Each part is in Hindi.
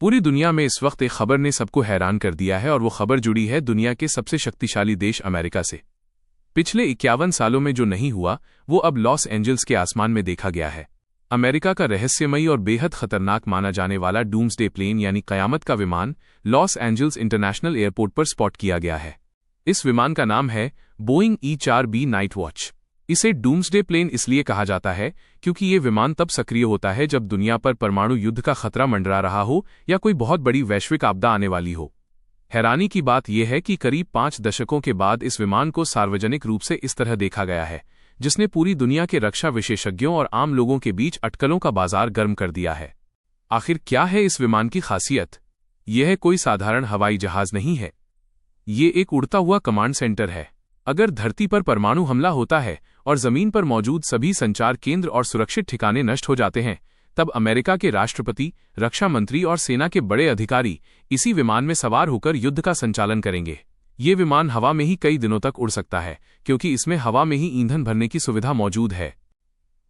पूरी दुनिया में इस वक्त एक खबर ने सबको हैरान कर दिया है और वो खबर जुड़ी है दुनिया के सबसे शक्तिशाली देश अमेरिका से। पिछले 51 सालों में जो नहीं हुआ वो अब लॉस एंजल्स के आसमान में देखा गया है। अमेरिका का रहस्यमयी और बेहद खतरनाक माना जाने वाला डूम्सडे प्लेन यानी कयामत का विमान लॉस एंजल्स इंटरनेशनल एयरपोर्ट पर स्पॉट किया गया है। इस विमान का नाम है बोइंग E-4B नाइट वॉच। इसे डूम्सडे प्लेन इसलिए कहा जाता है क्योंकि ये विमान तब सक्रिय होता है जब दुनिया पर परमाणु युद्ध का खतरा मंडरा रहा हो या कोई बहुत बड़ी वैश्विक आपदा आने वाली हो। हैरानी की बात यह है कि करीब 5 दशकों के बाद इस विमान को सार्वजनिक रूप से इस तरह देखा गया है, जिसने पूरी दुनिया के रक्षा विशेषज्ञों और आम लोगों के बीच अटकलों का बाजार गर्म कर दिया है। आखिर क्या है इस विमान की खासियत? यह कोई साधारण हवाई जहाज नहीं है, ये एक उड़ता हुआ कमांड सेंटर है। अगर धरती पर परमाणु हमला होता है और जमीन पर मौजूद सभी संचार केंद्र और सुरक्षित ठिकाने नष्ट हो जाते हैं, तब अमेरिका के राष्ट्रपति, रक्षा मंत्री और सेना के बड़े अधिकारी इसी विमान में सवार होकर युद्ध का संचालन करेंगे। ये विमान हवा में ही कई दिनों तक उड़ सकता है क्योंकि इसमें हवा में ही ईंधन भरने की सुविधा मौजूद है।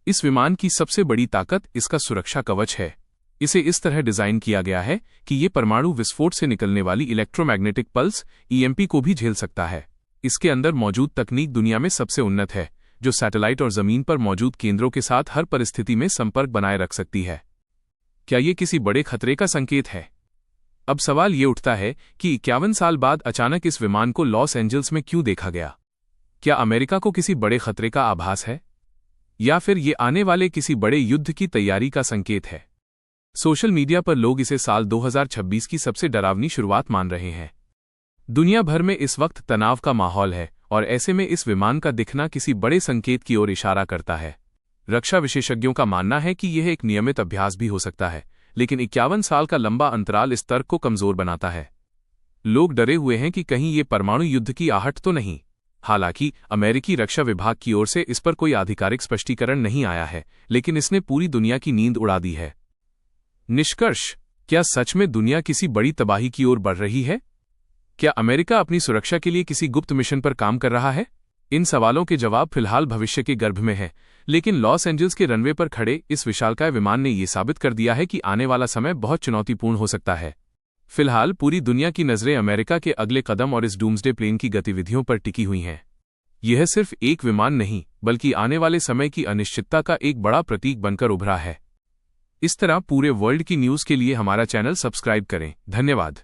इस विमान की सबसे बड़ी ताकत इसका सुरक्षा कवच है। इसे इस तरह डिजाइन किया गया है कि ये परमाणु विस्फोट से निकलने वाली इलेक्ट्रोमैग्नेटिक पल्स EMP को भी झेल सकता है। इसके अंदर मौजूद तकनीक दुनिया में सबसे उन्नत है, जो सैटेलाइट और जमीन पर मौजूद केंद्रों के साथ हर परिस्थिति में संपर्क बनाए रख सकती है। क्या ये किसी बड़े खतरे का संकेत है? अब सवाल ये उठता है कि 51 साल बाद अचानक इस विमान को लॉस एंजल्स में क्यों देखा गया? क्या अमेरिका को किसी बड़े खतरे का आभास है, या फिर ये आने वाले किसी बड़े युद्ध की तैयारी का संकेत है? सोशल मीडिया पर लोग इसे साल 2026 की सबसे डरावनी शुरुआत मान रहे हैं। दुनिया भर में इस वक्त तनाव का माहौल है और ऐसे में इस विमान का दिखना किसी बड़े संकेत की ओर इशारा करता है। रक्षा विशेषज्ञों का मानना है कि यह एक नियमित अभ्यास भी हो सकता है, लेकिन 51 साल का लंबा अंतराल इस तर्क को कमजोर बनाता है। लोग डरे हुए हैं कि कहीं ये परमाणु युद्ध की आहट तो नहीं। हालांकि अमेरिकी रक्षा विभाग की ओर से इस पर कोई आधिकारिक स्पष्टीकरण नहीं आया है, लेकिन इसने पूरी दुनिया की नींद उड़ा दी है। निष्कर्ष: क्या सच में दुनिया किसी बड़ी तबाही की ओर बढ़ रही है? क्या अमेरिका अपनी सुरक्षा के लिए किसी गुप्त मिशन पर काम कर रहा है? इन सवालों के जवाब फिलहाल भविष्य के गर्भ में हैं, लेकिन लॉस एंजल्स के रनवे पर खड़े इस विशालकाय विमान ने यह साबित कर दिया है कि आने वाला समय बहुत चुनौतीपूर्ण हो सकता है। फिलहाल पूरी दुनिया की नजरें अमेरिका के अगले कदम और इस डूम्सडे प्लेन की गतिविधियों पर टिकी हुई हैं। यह सिर्फ एक विमान नहीं, बल्कि आने वाले समय की अनिश्चितता का एक बड़ा प्रतीक बनकर उभरा है। इस तरह पूरे वर्ल्ड की न्यूज़ के लिए हमारा चैनल सब्सक्राइब करें। धन्यवाद।